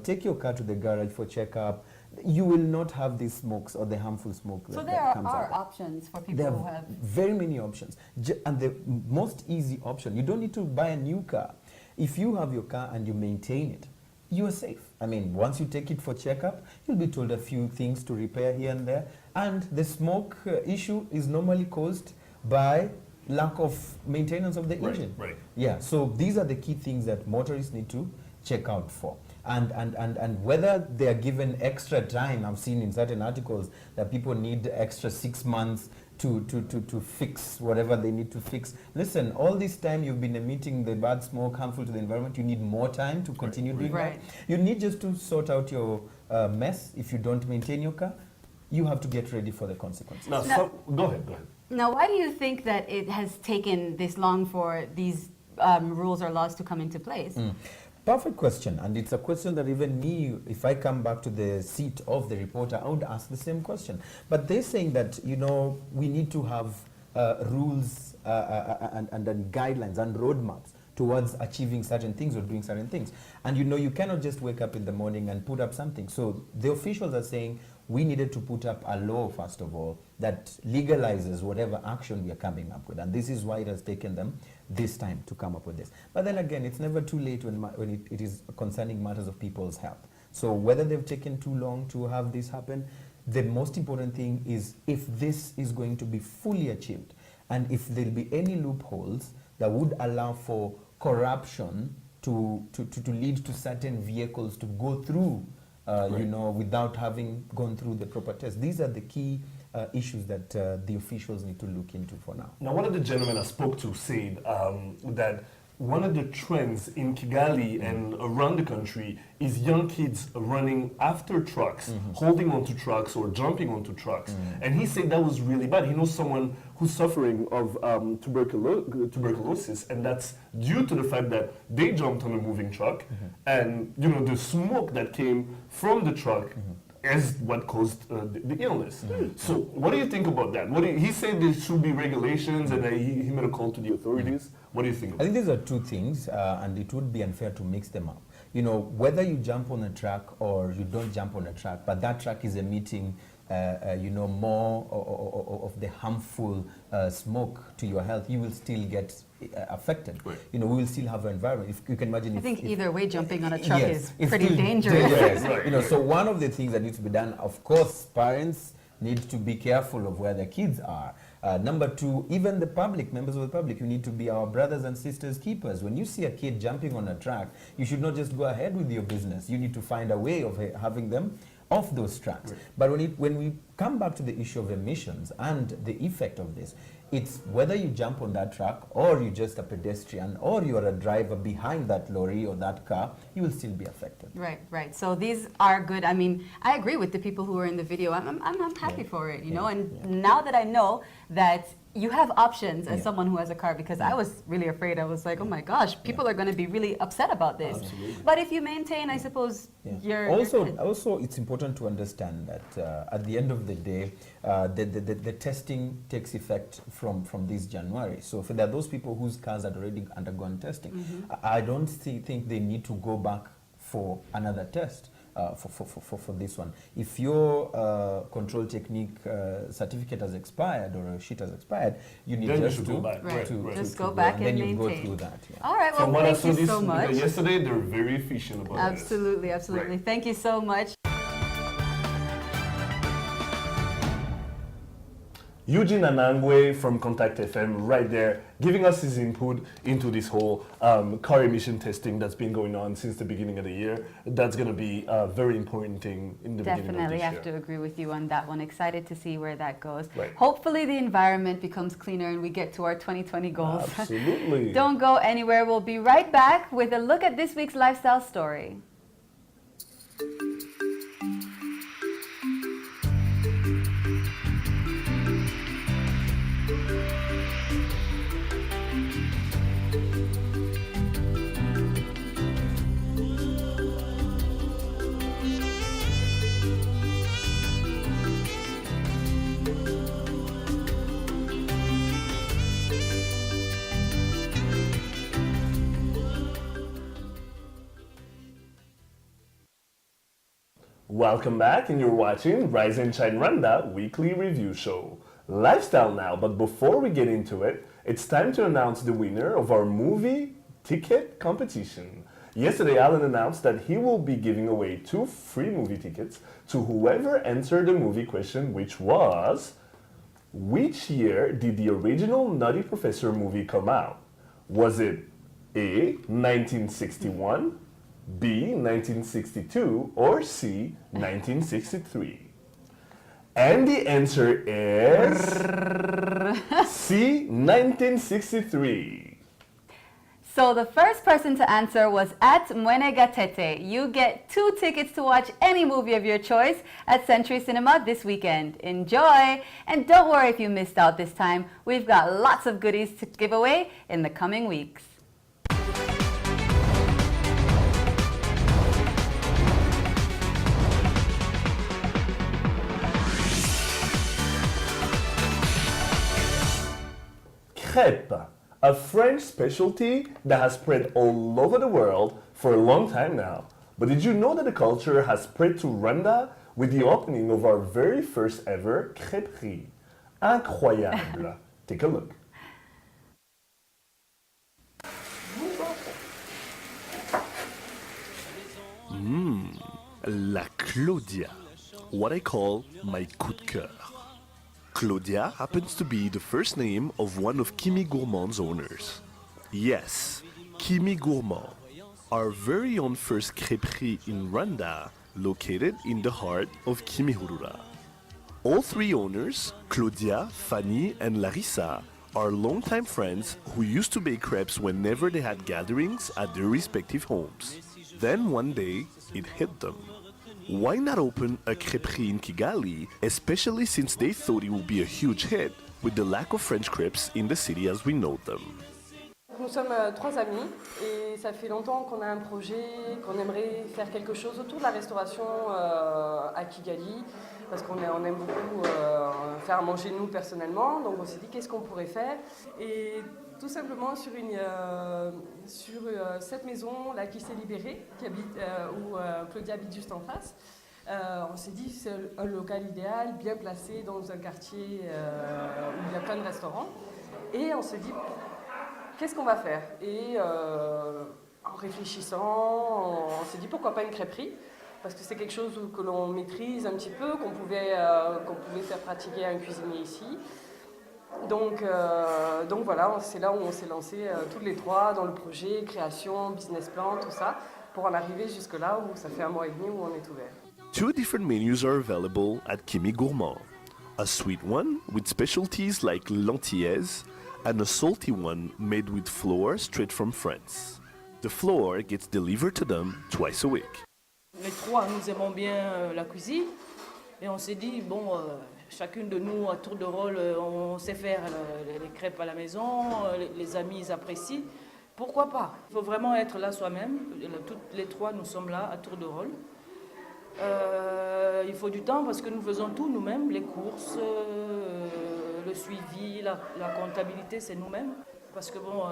take your car to the garage for checkup, you will not have these smokes or the harmful smoke So that there comes are out. options for people There who are have... very many options. And the most easy option, you don't need to buy a new car. If you have your car and you maintain it, you are safe. I mean, once you take it for checkup, you'll be told a few things to repair here and there. And the smoke issue is normally caused by lack of maintenance of the engine. Right. Yeah, so these are the key things that motorists need to check out for. And whether they are given extra time, I've seen in certain articles that people need extra 6 months to fix whatever they need to fix. Listen, all this time you've been emitting the bad smoke harmful to the environment, you need more time to continue doing that. You need just to sort out your mess. If you don't maintain your car, you have to get ready for the consequences. Go ahead. Now, why do you think that it has taken this long for these rules or laws to come into place? Perfect question, and it's a question that even me, if I come back to the seat of the reporter, I would ask the same question. But they're saying that, we need to have rules and then guidelines and roadmaps towards achieving certain things or doing certain things. And you cannot just wake up in the morning and put up something. So the officials are saying we needed to put up a law, first of all, that legalizes whatever action we are coming up with. And this is why it has taken them this time to come up with this. But then again, it's never too late when it is concerning matters of people's health. So whether they've taken too long to have this happen, the most important thing is if this is going to be fully achieved, and if there'll be any loopholes that would allow for corruption to lead to certain vehicles to go through, without having gone through the proper test. These are the key issues that the officials need to look into for now. Now, one of the gentlemen I spoke to said that one of the trends in Kigali and around the country is young kids running after trucks, holding onto trucks or jumping onto trucks. And he said that was really bad. He knows someone who's suffering of tuberculosis, and that's due to the fact that they jumped on a moving truck, and the smoke that came from the truck is what caused the illness. So what do you think about that? He said there should be regulations, and he made a call to the authorities. What do you think? I think these are two things, and it would be unfair to mix them up. Whether you jump on a truck or you don't jump on a truck, but that truck is emitting more of the harmful smoke to your health, you will still get affected. We will still have an environment. If you can imagine, I think either way, jumping on a truck is pretty still dangerous. So one of the things that needs to be done, of course, parents need to be careful of where their kids are. Number two, even the public, members of the public, you need to be our brothers and sisters keepers. When you see a kid jumping on a track, you should not just go ahead with your business. You need to find a way of having them off those tracks. But when we come back to the issue of emissions and the effect of this, it's whether you jump on that truck or you're just a pedestrian or you're a driver behind that lorry or that car, you will still be affected. Right. So these are good. I mean, I agree with the people who are in the video. I'm happy for it, and now that I know that you have options as someone who has a car, because I was really afraid. I was like, oh my gosh, people are going to be really upset about this. Absolutely. But if you maintain, I suppose you're Also, it's important to understand that at the end of the day, the testing takes effect from this January. So if there are those people whose cars had already undergone testing, I don't think they need to go back for another test. For this one, if your control technique certificate has expired or a sheet has expired, you need just to go back. Just go back and then maintain. you go through that. All right. Well, thank you so much. Yesterday, they're very efficient about this. Absolutely. Thank you so much. Eugene Anangwe from Contact FM right there giving us his input into this whole car emission testing that's been going on since the beginning of the year. That's going to be a very important thing in the beginning of this year. Definitely have to agree with you on that one. Excited to see where that goes. Right. Hopefully the environment becomes cleaner and we get to our 2020 goals. Absolutely. Don't go anywhere. We'll be right back with a look at this week's lifestyle story. Welcome back, and you're watching Rise and Shine Rwanda weekly review show. Lifestyle now, but before we get into it, it's time to announce the winner of our movie ticket competition. Yesterday, Alan announced that he will be giving away 2 free movie tickets to whoever answered the movie question, which was, which year did the original Nutty Professor movie come out? Was it A, 1961, B, 1962, or C, 1963? And the answer is C, 1963. So the first person to answer was at Mwenegatete. You get 2 tickets to watch any movie of your choice at Century Cinema this weekend. Enjoy! And don't worry if you missed out this time. We've got lots of goodies to give away in the coming weeks. Crêpe, a French specialty that has spread all over the world for a long time now. But did you know that the culture has spread to Rwanda with the opening of our very first ever crêperie? Incroyable. Take a look. La Claudia, what I call my coup de cœur. Claudia happens to be the first name of one of Kimi Gourmand's owners. Yes, Kimi Gourmand, our very own first crêperie in Rwanda, located in the heart of Kimihurura. All 3 owners, Claudia, Fanny, and Larissa, are longtime friends who used to bake crepes whenever they had gatherings at their respective homes. Then one day, it hit them. Why not open a crêperie in Kigali, especially since they thought it would be a huge hit with the lack of French crepes in the city as we know them? Nous sommes 3 amis et ça fait longtemps qu'on a un projet, qu'on aimerait faire quelque chose autour de la restauration à Kigali parce qu'on aime beaucoup faire à manger nous personnellement, donc on s'est dit qu'est-ce qu'on pourrait faire et tout simplement sur cette maison là qui s'est libérée, où Claudia habite juste en face. On s'est dit c'est un local idéal, bien placé dans un quartier où il y a plein de restaurants et on s'est dit qu'est-ce qu'on va faire? Et en réfléchissant, on s'est dit pourquoi pas une crêperie? Parce que c'est quelque chose que l'on maîtrise un petit peu, qu'on pouvait faire pratiquer à un cuisinier ici. Donc voilà, c'est là où on s'est lancé tous les 3 dans le projet, création, business plan, tout ça, pour en arriver jusque là où ça fait 1 mois et demi où on est ouvert. 2 different menus are available at Kimi Gourmand. A sweet one with specialties like lentilles, and a salty one made with flour straight from France. The flour gets delivered to them twice a week. Les 3, nous aimons bien la cuisine et on s'est dit, bon, chacune de nous à tour de rôle, on sait faire les crêpes à la maison, les amis ils apprécient. Pourquoi pas? Il faut vraiment être là soi-même, toutes les 3 nous sommes là à tour de rôle. Il faut du temps parce que nous faisons tout nous-mêmes, les courses, le suivi, la comptabilité, c'est nous-mêmes. Parce que bon,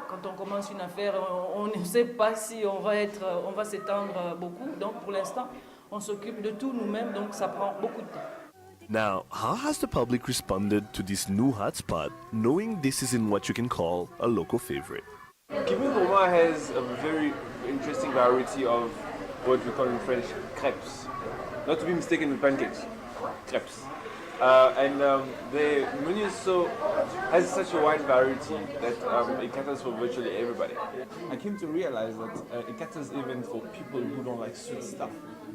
quand on commence une affaire, on ne sait pas si on va s'étendre beaucoup. Donc pour l'instant, on s'occupe de tout nous-mêmes, donc ça prend beaucoup de temps. Now, how has the public responded to this new hotspot, knowing this is in what you can call a local favorite? Kimi Gourmand has a very interesting variety of what we call in French crepes. Not to be mistaken with pancakes, crepes. The menu has such a wide variety that it caters for virtually everybody. I came to realize that it caters even for people who don't like sweet stuff.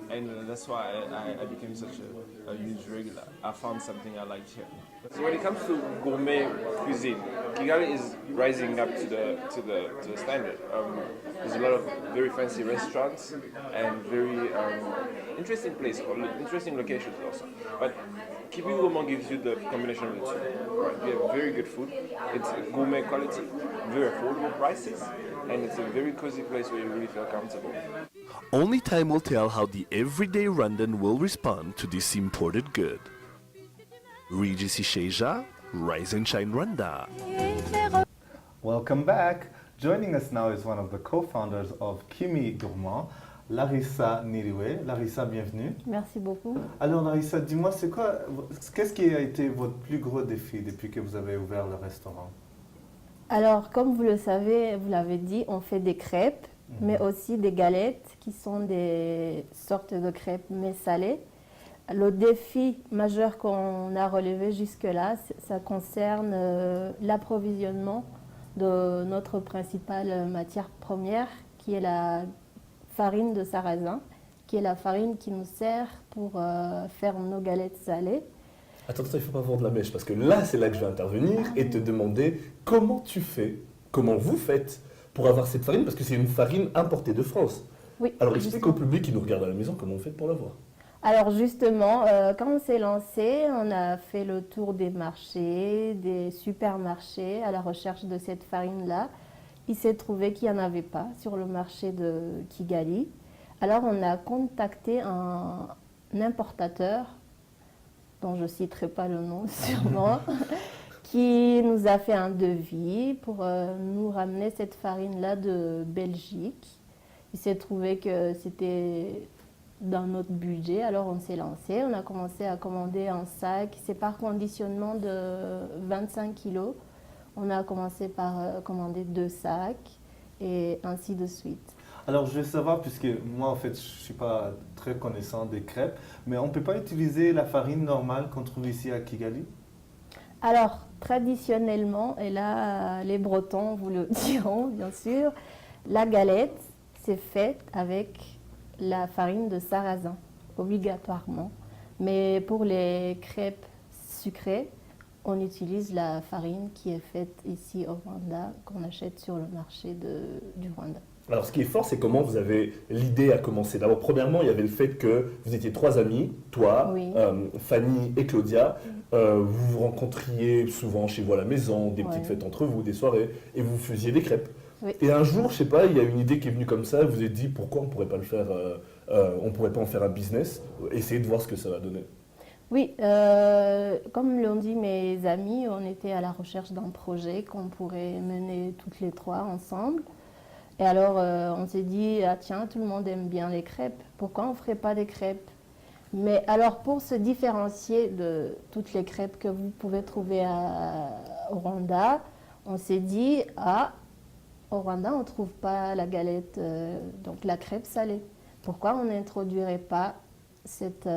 And that's why I became such a huge regular. I found something I liked here. So when it comes to gourmet cuisine, Kigali is rising up to the standard. There's a lot of very fancy restaurants and very interesting places, interesting locations also. But Kimi Gourmand gives you the combination of the 2. Right? We have very good food. It's gourmet quality, very affordable prices, and it's a very cozy place where you really feel comfortable. Only time will tell how the everyday Rwandan will respond to this imported good. Regis Isheja, Rise and Shine Rwanda. Welcome back. Joining us now is one of the co-founders of Kimi Gourmand, Larissa Niriwe. Larissa, bienvenue. Merci beaucoup. Alors Larissa, dis-moi, qu'est-ce qui a été votre plus gros défi depuis que vous avez ouvert le restaurant? Alors, comme vous le savez, vous l'avez dit, on fait des crêpes, mais aussi des galettes qui sont des sortes de crêpes mais salées. Le défi majeur qu'on a relevé jusque-là, ça concerne l'approvisionnement de notre principale matière première, qui est la farine de sarrasin, qui est la farine qui nous sert pour faire nos galettes salées. Attends, il ne faut pas vendre la mèche, parce que là, c'est là que je vais intervenir et te demander comment tu fais, comment vous faites pour avoir cette farine, parce que c'est une farine importée de France. Oui. Alors explique au public qui nous regarde à la maison comment vous faites pour l'avoir. Alors justement, quand on s'est lancé, on a fait le tour des marchés, des supermarchés à la recherche de cette farine-là. Il s'est trouvé qu'il n'y en avait pas sur le marché de Kigali. Alors on a contacté un importateur, dont je ne citerai pas le nom sûrement, qui nous a fait un devis pour nous ramener cette farine-là de Belgique. Il s'est trouvé que c'était dans notre budget, alors on s'est lancé, on a commencé à commander un sac, c'est par conditionnement de 25 kilos. On a commencé par commander 2 sacs et ainsi de suite. Alors je veux savoir, puisque moi en fait je ne suis pas très connaissant des crêpes, mais on ne peut pas utiliser la farine normale qu'on trouve ici à Kigali? Alors traditionnellement, et là les Bretons vous le diront bien sûr, la galette c'est faite avec la farine de sarrasin, obligatoirement. Mais pour les crêpes sucrées, on utilise la farine qui est faite ici au Rwanda, qu'on achète sur le marché du Rwanda. Alors ce qui est fort, c'est comment vous avez l'idée à commencer. D'abord, premièrement, il y avait le fait que vous étiez 3 amis, toi, Oui. Fanny et Claudia. Vous vous rencontriez souvent chez vous à la maison, des petites fêtes entre vous, des soirées, et vous faisiez des crêpes. Oui. Et un jour, je sais pas, il y a une idée qui est venue comme ça, vous vous êtes dit pourquoi on pourrait pas le faire, on pourrait pas en faire un business, essayer de voir ce que ça va donner. Oui, comme l'ont dit mes amis, on était à la recherche d'un projet qu'on pourrait mener toutes les 3 ensemble. Et alors, on s'est dit, ah tiens, tout le monde aime bien les crêpes, pourquoi on ne ferait pas des crêpes? Mais alors, pour se différencier de toutes les crêpes que vous pouvez trouver au Rwanda, on s'est dit, au Rwanda, on ne trouve pas la galette, donc la crêpe salée. Pourquoi on n'introduirait pas cette,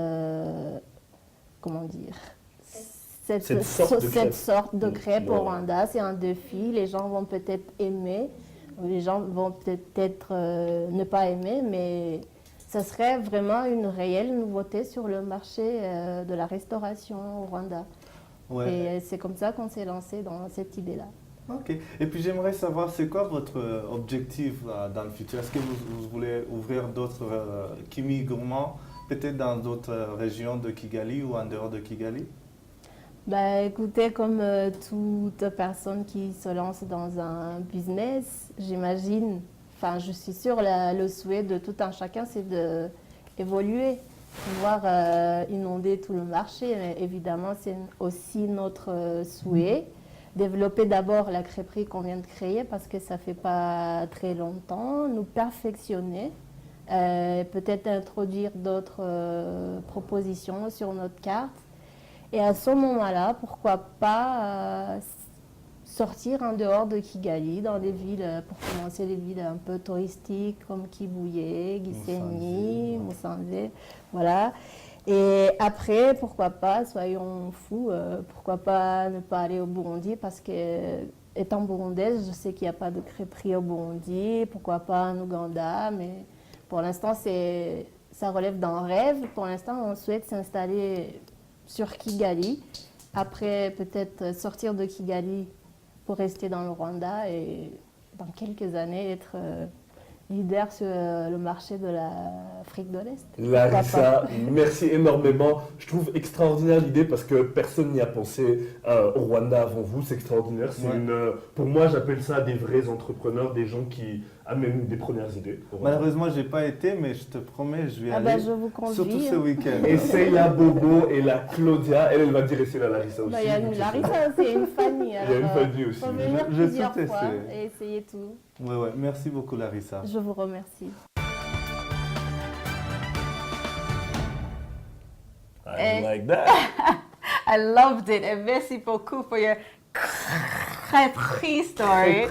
comment dire, cette sorte de crêpe au Rwanda? C'est un défi, les gens vont peut-être aimer, les gens vont peut-être ne pas aimer, mais ça serait vraiment une réelle nouveauté sur le marché de la restauration au Rwanda. Ouais. Et c'est comme ça qu'on s'est lancé dans cette idée-là. Ok. Et puis j'aimerais savoir, c'est quoi votre objectif dans le futur? Est-ce que vous voulez ouvrir d'autres Kimi gourmands, peut-être dans d'autres régions de Kigali ou en dehors de Kigali? Bah, écoutez, comme toute personne qui se lance dans un business, j'imagine, enfin je suis sûre, le souhait de tout un chacun, c'est d'évoluer, pouvoir inonder tout le marché. Mais évidemment, c'est aussi notre souhait. Développer d'abord la crêperie qu'on vient de créer parce que ça ne fait pas très longtemps, nous perfectionner, peut-être introduire d'autres propositions sur notre carte. Et à ce moment-là, pourquoi pas sortir en dehors de Kigali, dans des villes, pour commencer les villes un peu touristiques comme Kibuye, Gisenyi, Musanze, voilà. Et après, pourquoi pas, soyons fous, pourquoi pas ne pas aller au Burundi parce que, étant burundaise, je sais qu'il n'y a pas de crêperie au Burundi, pourquoi pas en Ouganda, mais pour l'instant, ça relève d'un rêve. Pour l'instant, on souhaite s'installer sur Kigali, après peut-être sortir de Kigali pour rester dans le Rwanda et dans quelques années être leader sur le marché de l'Afrique de l'Est. Larissa, merci énormément. Je trouve extraordinaire l'idée parce que personne n'y a pensé au Rwanda avant vous. C'est extraordinaire. Pour moi, j'appelle ça des vrais entrepreneurs, des gens qui amènent des premières idées. Malheureusement, je n'ai pas été, mais je te promets, je vais aller. Je vous convie, surtout ce week-end. Et c'est la Bobo et la Claudia. Elle va dire et c'est la Larissa aussi. Il y a une Larissa aussi et une Fanny. Il y a une Fanny aussi. Il faut venir plusieurs fois et essayer tout. Ouais. Merci beaucoup, Larissa. Je vous remercie. I like that. I loved it. Et merci beaucoup for your crêperie story.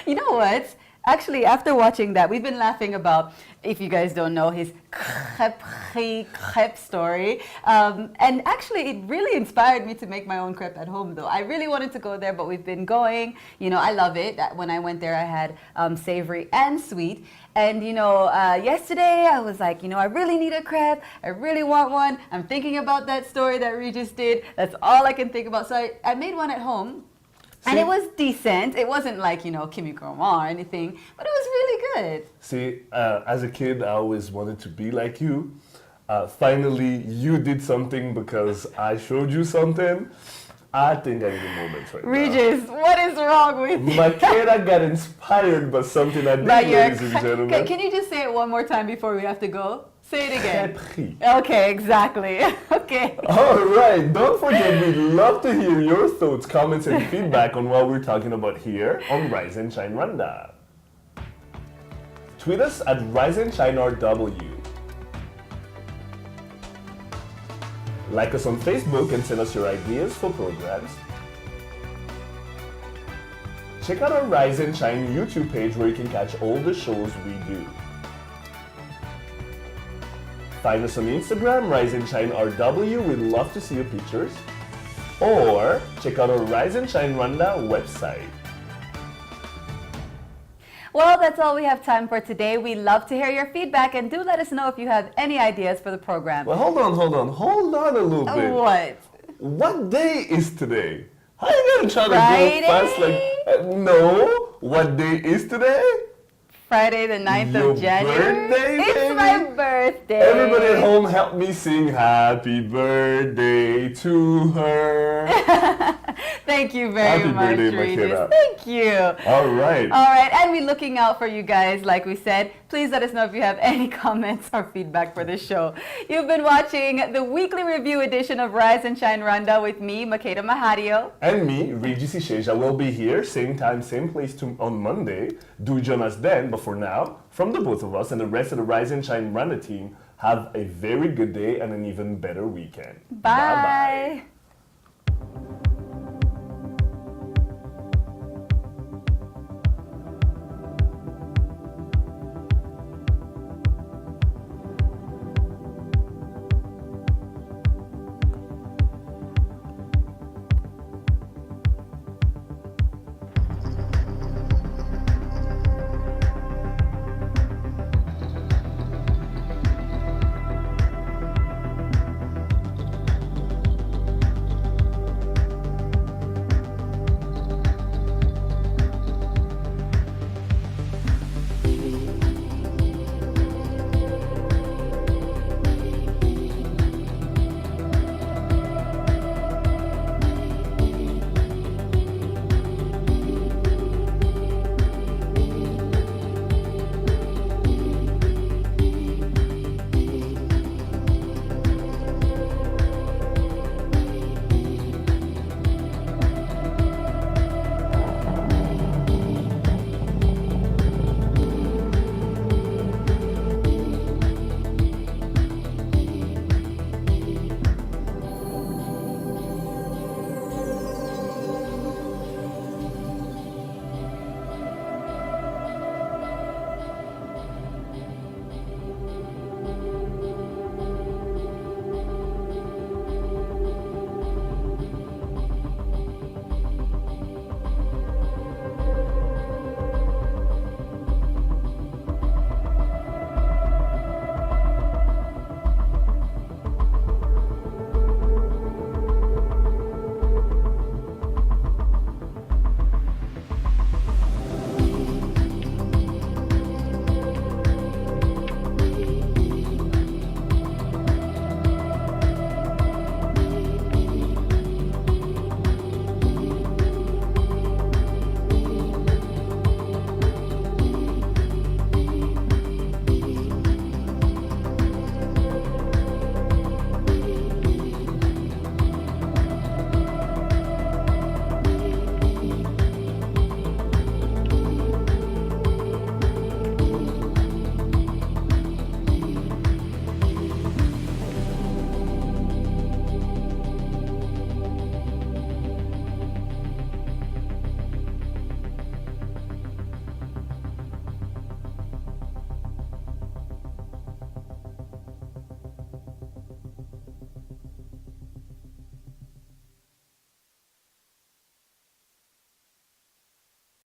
You know what? Actually, after watching that, we've been laughing about, if you guys don't know, his crepe story. And actually, it really inspired me to make my own crepe at home, though. I really wanted to go there, but we've been going. You know, I love it. When I went there, I had savory and sweet. And, you know, yesterday, I was like, you know, I really need a crepe. I really want one. I'm thinking about that story that Regis did. That's all I can think about. So I made one at home. And it was decent. It wasn't like, you know, Kimi Gourmand or anything, but it was really good. See, as a kid, I always wanted to be like you. Finally, you did something because I showed you something. I think I need a moment right Regis, what is wrong with you? Makeda got inspired by something I did, ladies and gentlemen. Can you just say it one more time before we have to go? Say it again. Crêperie. Okay, exactly. Okay. All right. Don't forget, we'd love to hear your thoughts, comments, and feedback on what we're talking about here on Rise and Shine Rwanda. Tweet us at Rise and Shine RW. Like us on Facebook and send us your ideas for programs. Check out our Rise and Shine YouTube page where you can catch all the shows we do. Find us on Instagram, Rise and Shine RW. We'd love to see your pictures. Or check out our Rise and Shine Rwanda website. Well, that's all we have time for today. We love to hear your feedback, and do let us know if you have any ideas for the program. Well, hold on a little bit. What? What day is today? How are you gonna try Friday? to go fast like no? What day is today? Friday the 9th Your of January. birthday, It's baby? my birthday. Everybody at home, help me sing happy birthday to her. Thank you very Happy much, birthday, Regis. Makeda. Thank you. All right. All right, and we're looking out for you guys, like we said. Please let us know if you have any comments or feedback for this show. You've been watching the weekly review edition of Rise and Shine Rwanda with me, Makeda Mahadio. And me, Regis Isheja, will be here, same time, same place on Monday. Do join us then, but for now, from the both of us and the rest of the Rise and Shine Rwanda team, have a very good day and an even better weekend. Bye. Bye-bye.